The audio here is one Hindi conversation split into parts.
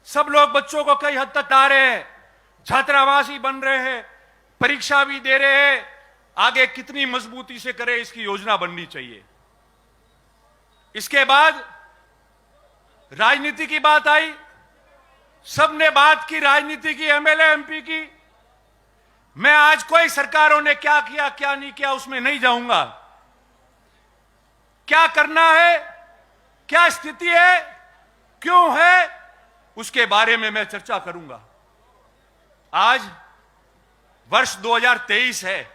सब लोग बच्चों को कई हद तक ला रहे हैं, छात्रावासी बन रहे हैं, परीक्षा भी दे रहे हैं। आगे कितनी मजबूती से करे इसकी योजना बननी चाहिए। इसके बाद राजनीति की बात आई, सबने बात की राजनीति की, एमएलए एमपी की। मैं आज कोई सरकारों ने क्या किया क्या नहीं किया उसमें नहीं जाऊंगा। क्या करना है, क्या स्थिति है, क्यों है, उसके बारे में मैं चर्चा करूंगा। आज वर्ष 2023 है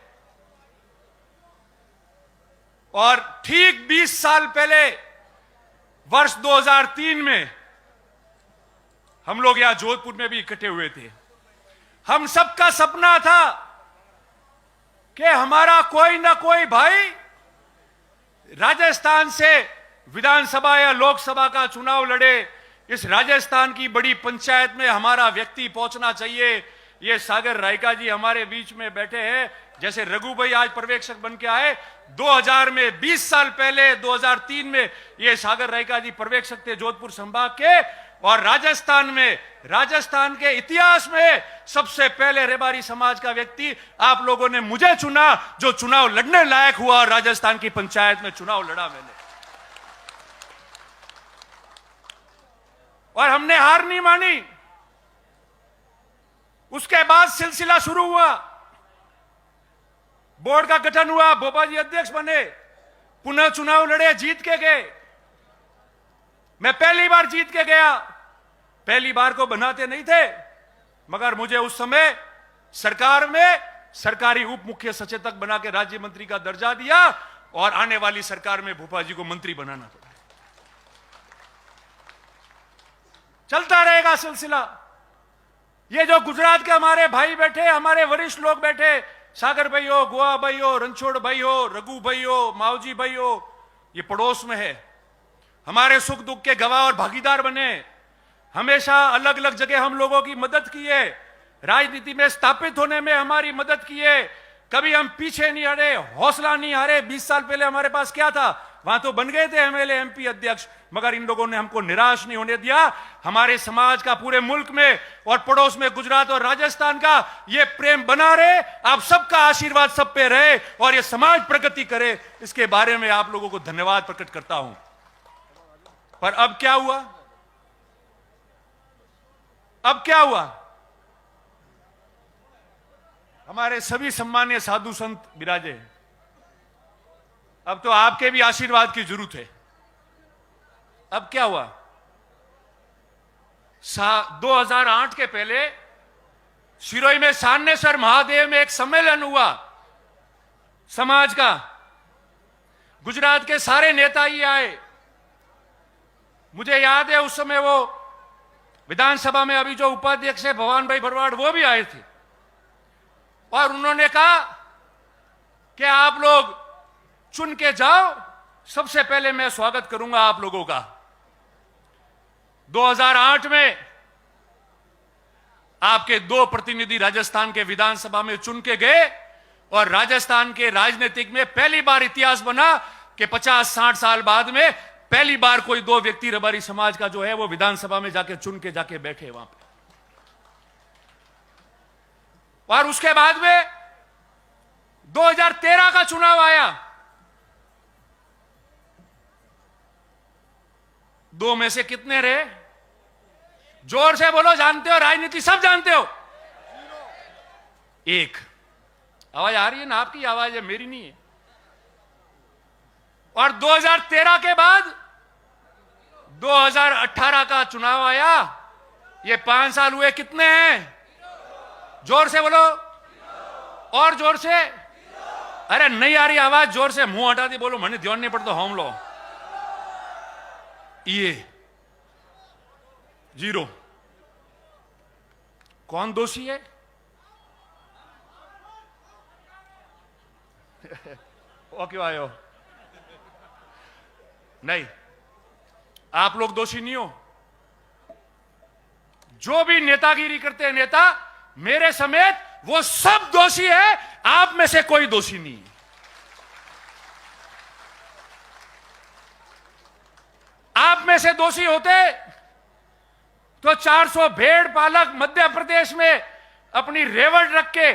और ठीक 20 साल पहले वर्ष 2003 में हम लोग यहां जोधपुर में भी इकट्ठे हुए थे। हम सबका सपना था कि हमारा कोई ना कोई भाई राजस्थान से विधानसभा या लोकसभा का चुनाव लड़े। इस राजस्थान की बड़ी पंचायत में हमारा व्यक्ति पहुंचना चाहिए। ये सागर रायका जी हमारे बीच में बैठे हैं, जैसे रघु भाई आज पर्यवेक्षक बन के आए। 2000 में 20 साल पहले 2003 में ये सागर रायका जी पर्यवेक्षक थे जोधपुर संभाग के। और राजस्थान के इतिहास में सबसे पहले रेबारी समाज का व्यक्ति आप लोगों ने मुझे चुना, जो चुनाव लड़ने लायक हुआ और राजस्थान की पंचायत में चुनाव लड़ा मैंने। और हमने हार नहीं मानी। उसके बाद सिलसिला शुरू हुआ, बोर्ड का गठन हुआ, बोबा जी अध्यक्ष बने, पुनः चुनाव लड़े, जीत के गए। मैं पहली बार जीत के गया। पहली बार को बनाते नहीं थे, मगर मुझे उस समय सरकार में सरकारी उप मुख्य सचेतक बना के राज्य मंत्री का दर्जा दिया और आने वाली सरकार में भूपा जी को मंत्री बनाना पड़ा। चलता रहेगा सिलसिला। ये जो गुजरात के हमारे भाई बैठे, हमारे वरिष्ठ लोग बैठे, सागर भाई हो, गोवा भाई हो, रणछोड़ भाई हो, रघु भाई हो, मावजी भाई हो, ये पड़ोस में है। हमारे सुख दुख के गवाह और भागीदार बने। हमेशा अलग अलग जगह हम लोगों की मदद की है, राजनीति में स्थापित होने में हमारी मदद की है। कभी हम पीछे नहीं हटे, हौसला नहीं हारे। 20 साल पहले हमारे पास क्या था, वहां तो बन गए थे एमएलए एमपी अध्यक्ष, मगर इन लोगों ने हमको निराश नहीं होने दिया। हमारे समाज का पूरे मुल्क में और पड़ोस में गुजरात और राजस्थान का ये प्रेम बना रहे। आप सबका आशीर्वाद सब पे रहे और ये समाज प्रगति करे, इसके बारे में आप लोगों को धन्यवाद प्रकट करता हूं। पर अब क्या हुआ, अब क्या हुआ? हमारे सभी सम्मानीय साधु संत विराजे। अब तो आपके भी आशीर्वाद की जरूरत है। अब क्या हुआ? 2008 के पहले सिरोही में सान्नेसर महादेव में एक सम्मेलन हुआ समाज का। गुजरात के सारे नेता ही आए। मुझे याद है उस समय वो विधानसभा में अभी जो उपाध्यक्ष है भवान भाई भरवाड़, वो भी आए थे और उन्होंने कहा कि आप लोग चुन के जाओ, सबसे पहले मैं स्वागत करूंगा आप लोगों का। 2008 में आपके 2 प्रतिनिधि राजस्थान के विधानसभा में चुन के गए और राजस्थान के राजनीतिक में पहली बार इतिहास बना कि 50-60 साल बाद में पहली बार कोई 2 व्यक्ति रबारी समाज का जो है वो विधानसभा में जाके चुन के जाके बैठे वहां पे। और उसके बाद में 2013 का चुनाव आया। 2 में से कितने रहे? जोर से बोलो, जानते हो राजनीति सब जानते हो? 1। आवाज आ रही है ना? आपकी आवाज है, मेरी नहीं है। और 2013 के बाद 2018 का चुनाव आया। ये 5 साल हुए, कितने हैं? जोर से बोलो, और जोर से। अरे नहीं आ रही आवाज, जोर से। मुंह हटा दी, बोलो, मैंने ध्यान नहीं पड़ता। हम लो ये 0। कौन दोषी है? वो क्यों आए हो? नहीं, आप लोग दोषी नहीं हो। जो भी नेतागिरी करते हैं नेता, मेरे समेत, वो सब दोषी है। आप में से कोई दोषी नहीं है। आप में से दोषी होते तो 400 भेड़ पालक मध्य प्रदेश में अपनी रेवड़ रख के,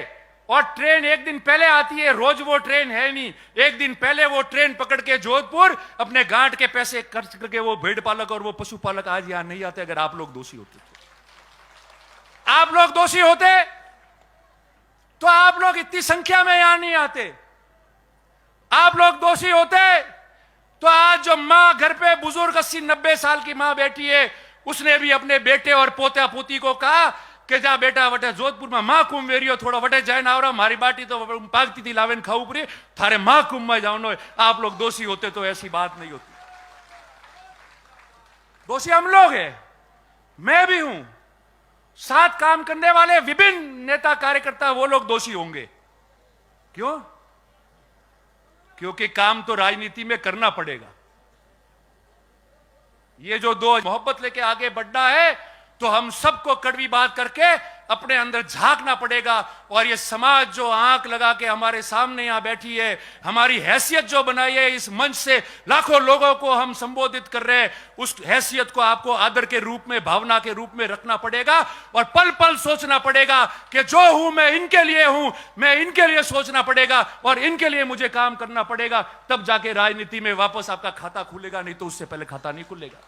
और ट्रेन एक दिन पहले आती है, रोज वो ट्रेन है नहीं, एक दिन पहले वो ट्रेन पकड़ के जोधपुर अपने गांठ के पैसे खर्च करके वो भेड़ पालक और वो पशुपालक आज यहां नहीं आते। अगर आप लोग दोषी होते तो, आप लोग दोषी होते तो आप लोग इतनी संख्या में यहां नहीं आते। आप लोग दोषी होते तो आज जो मां घर पे बुजुर्ग 80-90 साल की मां बैठी है, उसने भी अपने बेटे और पोता पोती को कहा कि जा बेटा वटे जोधपुर में मां कुंभ वेरियो थोड़ा वटे जाए ना आवरा, मारी बाटी तो पागती थी लावेन खाऊ पड़ी, थारे मां कुंभ में जाओ। आप लोग दोषी होते तो ऐसी बात नहीं होती। दोषी हम लोग हैं, मैं भी हूं, साथ काम करने वाले विभिन्न नेता कार्यकर्ता वो लोग दोषी होंगे। क्यों? क्योंकि काम तो राजनीति में करना पड़ेगा। ये जो दो मोहब्बत लेके आगे बढ़ना है तो हम सबको कड़वी बात करके अपने अंदर झांकना पड़ेगा। और ये समाज जो आंख लगा के हमारे सामने यहां बैठी है, हमारी हैसियत जो बनाई है, इस मंच से लाखों लोगों को हम संबोधित कर रहे हैं, उस हैसियत को आपको आदर के रूप में, भावना के रूप में रखना पड़ेगा। और पल पल सोचना पड़ेगा कि जो हूं मैं इनके लिए हूं, मैं इनके लिए सोचना पड़ेगा और इनके लिए मुझे काम करना पड़ेगा। तब जाके राजनीति में वापस आपका खाता खुलेगा, नहीं तो उससे पहले खाता नहीं खुलेगा।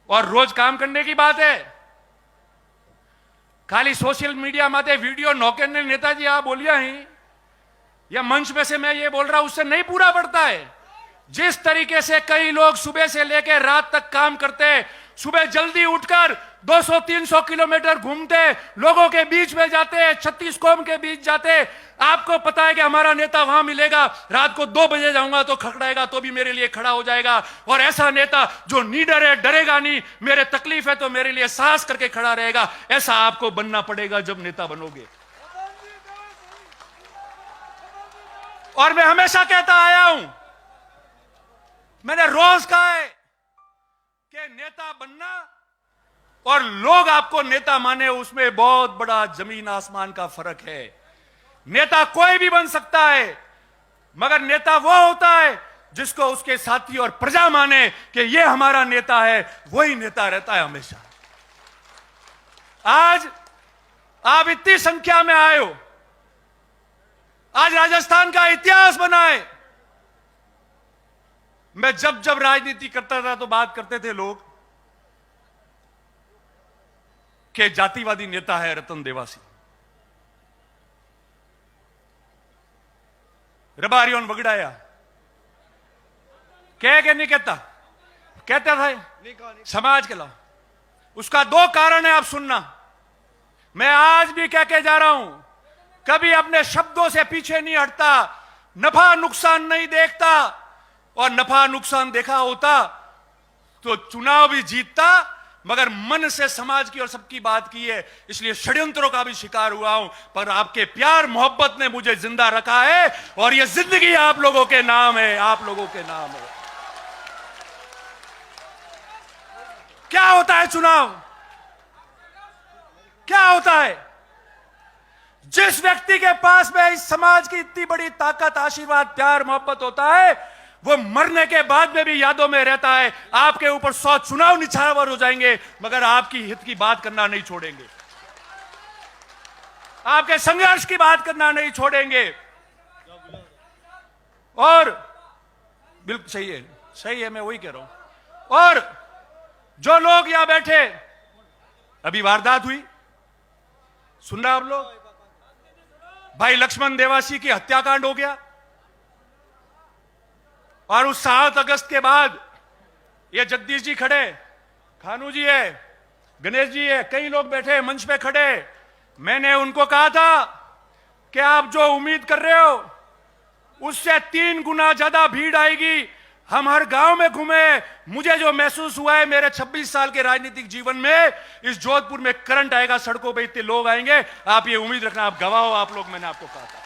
और रोज काम करने की बात है, खाली सोशल मीडिया माते वीडियो नौके ने नेताजी आप बोलिया ही, या मंच में से मैं ये बोल रहा हूं, उससे नहीं पूरा पड़ता है। जिस तरीके से कई लोग सुबह से लेकर रात तक काम करते हैं, सुबह जल्दी उठकर 200-300 किलोमीटर घूमते, लोगों के बीच में जाते, 36 कौम के बीच जाते। आपको पता है कि हमारा नेता वहां मिलेगा, रात को 2 बजे जाऊंगा तो खड़खड़ाएगा तो भी मेरे लिए खड़ा हो जाएगा। और ऐसा नेता जो निडर है, डरेगा नहीं, मेरे तकलीफ है तो मेरे लिए साहस करके खड़ा रहेगा, ऐसा आपको बनना पड़ेगा जब नेता बनोगे। और मैं हमेशा कहता आया हूं, मैंने रोज कहा है कि नेता बनना और लोग आपको नेता माने, उसमें बहुत बड़ा जमीन आसमान का फर्क है। नेता कोई भी बन सकता है, मगर नेता वो होता है जिसको उसके साथी और प्रजा माने कि ये हमारा नेता है, वही नेता रहता है हमेशा। आज आप इतनी संख्या में आए हो, आज राजस्थान का इतिहास बना है। मैं जब जब राजनीति करता था तो बात करते थे लोग कि जातिवादी नेता है रतन देवासी, रबारियों बगड़ाया, कह के नहीं कहता, कहता था समाज के लाओ। उसका 2 कारण है, आप सुनना। मैं आज भी कह के जा रहा हूं, कभी अपने शब्दों से पीछे नहीं हटता, नफा नुकसान नहीं देखता। और नफा नुकसान देखा होता तो चुनाव भी जीतता, मगर मन से समाज की और सबकी बात की है, इसलिए षड्यंत्रों का भी शिकार हुआ हूं। पर आपके प्यार मोहब्बत ने मुझे जिंदा रखा है और यह जिंदगी आप लोगों के नाम है, आप लोगों के नाम है। क्या होता है चुनाव? क्या होता है? जिस व्यक्ति के पास में इस समाज की इतनी बड़ी ताकत, आशीर्वाद, प्यार, मोहब्बत होता है, वो मरने के बाद में भी यादों में रहता है। आपके ऊपर 100 चुनाव निछावर हो जाएंगे, मगर आपकी हित की बात करना नहीं छोड़ेंगे, आपके संघर्ष की बात करना नहीं छोड़ेंगे। और बिल्कुल सही है, सही है, मैं वही कह रहा हूं। और जो लोग यहां बैठे, अभी वारदात हुई, सुन रहे आप लोग, भाई लक्ष्मण देवासी की हत्याकांड हो गया, और उस 7 अगस्त के बाद ये जगदीश जी खड़े, खानू जी है, गणेश जी है, कई लोग बैठे मंच पे खड़े। मैंने उनको कहा था कि आप जो उम्मीद कर रहे हो उससे 3 गुना ज्यादा भीड़ आएगी। हम हर गांव में घूमे, मुझे जो महसूस हुआ है मेरे 26 साल के राजनीतिक जीवन में, इस जोधपुर में करंट आएगा, सड़कों पे इतने लोग आएंगे, आप ये उम्मीद रखना, आप गवाह हो आप लोग। मैंने आपको कहा था।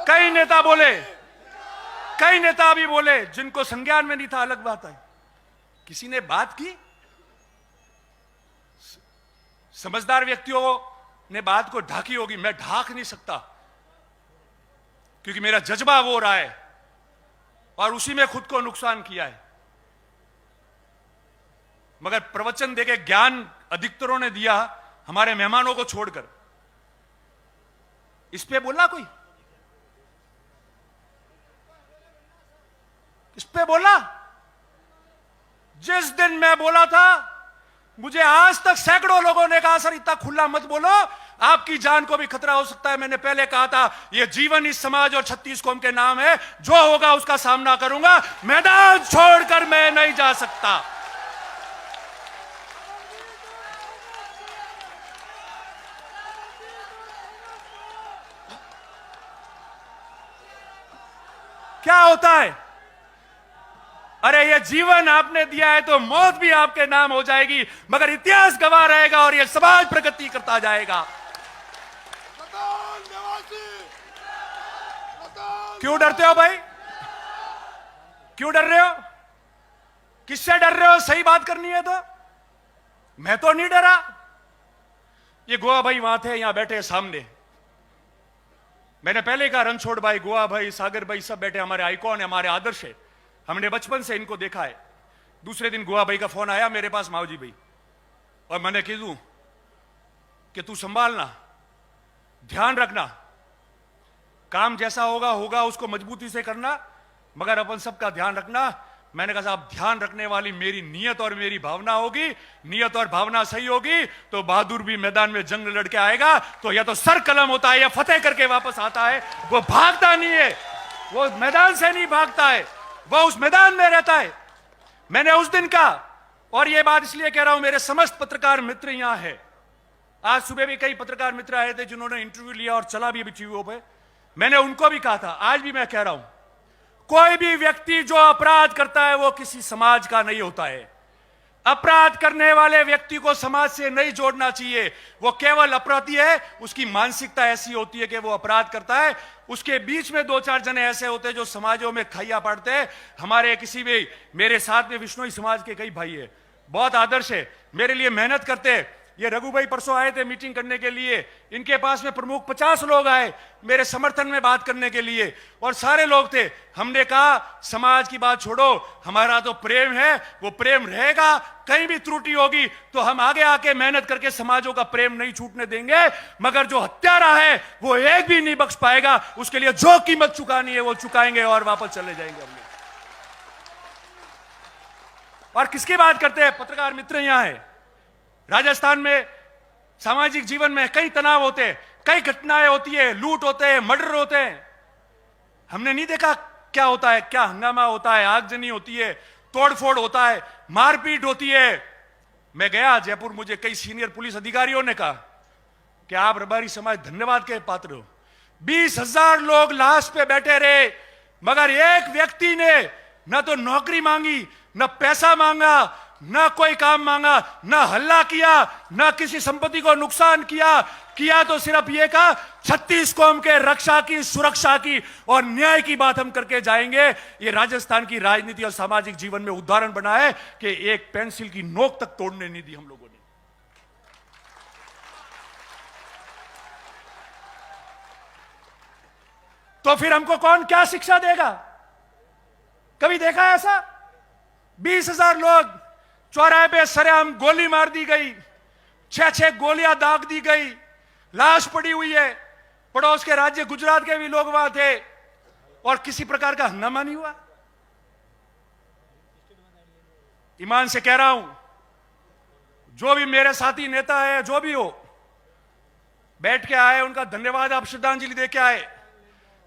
कई नेता बोले, कई नेता भी बोले, जिनको संज्ञान में नहीं था, अलग बात है। किसी ने बात की, समझदार व्यक्तियों ने बात को ढाकी होगी, मैं ढाक नहीं सकता। क्योंकि मेरा जज्बा वो रहा है और उसी में खुद को नुकसान किया है। मगर प्रवचन देके ज्ञान अधिकतरों ने दिया, हमारे मेहमानों को छोड़कर। इस पे बोला कोई? इस पे बोला? जिस दिन मैं बोला था, मुझे आज तक सैकड़ों लोगों ने कहा सर इतना खुला मत बोलो, आपकी जान को भी खतरा हो सकता है। मैंने पहले कहा था यह जीवन इस समाज और 36 कौम के नाम है, जो होगा उसका सामना करूंगा, मैदान छोड़कर मैं नहीं जा सकता। क्या होता है? अरे ये जीवन आपने दिया है तो मौत भी आपके नाम हो जाएगी, मगर इतिहास गवाह रहेगा और ये समाज प्रगति करता जाएगा। क्यों डरते हो भाई? क्यों डर रहे हो? किससे डर रहे हो? सही बात करनी है तो। मैं तो नहीं डरा। ये गोवा भाई वहां थे, यहां बैठे सामने। मैंने पहले कहा रणछोड़ भाई, गोवा भाई, सागर भाई सब बैठे, हमारे आइकॉन है, हमारे आदर्श है, हमने बचपन से इनको देखा है। दूसरे दिन गोवा भाई का फोन आया मेरे पास, मावजी भाई, और मैंने कह दूं कि तू संभालना, ध्यान रखना, काम जैसा होगा होगा, उसको मजबूती से करना, मगर अपन सबका ध्यान रखना। मैंने कहा साहब ध्यान रखने वाली मेरी नीयत और मेरी भावना होगी, नीयत और भावना सही होगी तो बहादुर भी मैदान में जंग लड़ के आएगा, तो या तो सर कलम होता है या फतेह करके वापस आता है। वो भागता नहीं है, वो मैदान से नहीं भागता है, वो उस मैदान में रहता है। मैंने उस दिन कहा, और ये बात इसलिए कह रहा हूं, मेरे समस्त पत्रकार मित्र यहां है। आज सुबह भी कई पत्रकार मित्र आए थे जिन्होंने इंटरव्यू लिया और चला भी टीवी पे। मैंने उनको भी कहा था, आज भी मैं कह रहा हूं, कोई भी व्यक्ति जो अपराध करता है वो किसी समाज का नहीं होता है। अपराध करने वाले व्यक्ति को समाज से नहीं जोड़ना चाहिए, वो केवल अपराधी है। उसकी मानसिकता ऐसी होती है कि वो अपराध करता है, उसके बीच में दो चार जने ऐसे होते हैं जो समाजों में खैया पाड़ते हैं। हमारे किसी भी, मेरे साथ में विश्नोई समाज के कई भाई है, बहुत आदर्श है, मेरे लिए मेहनत करते हैं। ये रघु भाई परसों आए थे मीटिंग करने के लिए, इनके पास में प्रमुख 50 लोग आए मेरे समर्थन में बात करने के लिए, और सारे लोग थे। हमने कहा समाज की बात छोड़ो, हमारा तो प्रेम है, वो प्रेम रहेगा। कहीं भी त्रुटि होगी तो हम आगे आके मेहनत करके समाजों का प्रेम नहीं छूटने देंगे, मगर जो हत्यारा है वो एक भी नहीं बख्श पाएगा। उसके लिए जो कीमत चुकानी है वो चुकाएंगे और वापस चले जाएंगे हम लोग। और किसकी बात करते हैं? पत्रकार मित्र यहां है। राजस्थान में सामाजिक जीवन में कई तनाव होते हैं, कई घटनाएं होती है, लूट होते हैं, मर्डर होते हैं। हमने नहीं देखा क्या होता है, क्या हंगामा होता है, आगजनी होती है, तोड़फोड़ होता है, मारपीट होती है। मैं गया जयपुर, मुझे कई सीनियर पुलिस अधिकारियों ने कहा कि आप रबारी समाज धन्यवाद के पात्र हो। 20,000 लोग लाश पे बैठे रहे, मगर एक व्यक्ति ने न तो नौकरी मांगी, न पैसा मांगा, ना कोई काम मांगा, ना हल्ला किया, ना किसी संपत्ति को नुकसान किया तो सिर्फ ये कहा 36 कौम के रक्षा की, सुरक्षा की और न्याय की बात हम करके जाएंगे। ये राजस्थान की राजनीति और सामाजिक जीवन में उदाहरण बना है कि एक पेंसिल की नोक तक तोड़ने नहीं दी हम लोगों ने। तो फिर हमको कौन क्या शिक्षा देगा? कभी देखा है ऐसा? 20,000 लोग चौराहे पे सरेआम गोली मार दी गई, 6-6 गोलियां दाग दी गई, लाश पड़ी हुई है। पड़ोस के राज्य गुजरात के भी लोग वहां थे और किसी प्रकार का हंगामा नहीं हुआ। ईमान से कह रहा हूं, जो भी मेरे साथी नेता है, जो भी हो, बैठ के आए उनका धन्यवाद, आप श्रद्धांजलि दे के आए,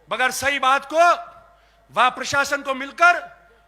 मगर सही बात को वहां प्रशासन को मिलकर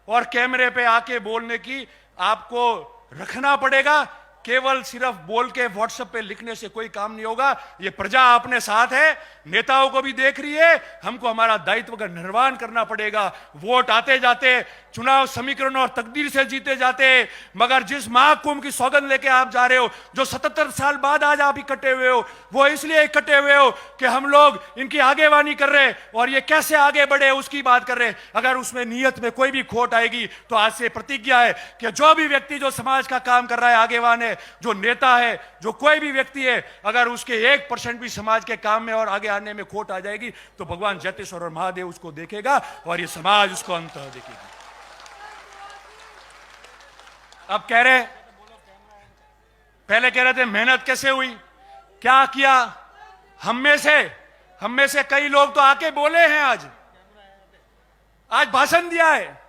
और कैमरे पे आके बोलने की आपको रखना पड़ेगा। केवल सिर्फ बोल के व्हाट्सएप पे लिखने से कोई काम नहीं होगा। ये प्रजा अपने साथ है, नेताओं को भी देख रही है, हमको हमारा दायित्व का निर्वहन करना पड़ेगा। वोट आते जाते, चुनाव समीकरण और तकदीर से जीते जाते, मगर जिस महाकुंभ की सौगंध लेके आप जा रहे हो, जो 77 साल बाद आज आप इकट्ठे हुए हो, वो इसलिए इकट्ठे हुए हो कि हम लोग इनकी आगेवानी कर रहे और ये कैसे आगे बढ़े उसकी बात कर रहे। अगर उसमें नीयत में कोई भी खोट आएगी तो आज से प्रतिज्ञा है कि जो भी व्यक्ति जो समाज का काम कर रहा है, आगेवान है, है, जो नेता है, जो कोई भी व्यक्ति है, अगर उसके 1% भी समाज के काम में और आगे आने में खोट आ जाएगी तो भगवान जटेश्वर और महादेव उसको देखेगा और ये समाज उसको अंत देखेगी। अब कह रहे, पहले कह रहे थे मेहनत कैसे हुई, क्या किया। हम में से कई लोग तो आके बोले हैं, आज भाषण दिया है।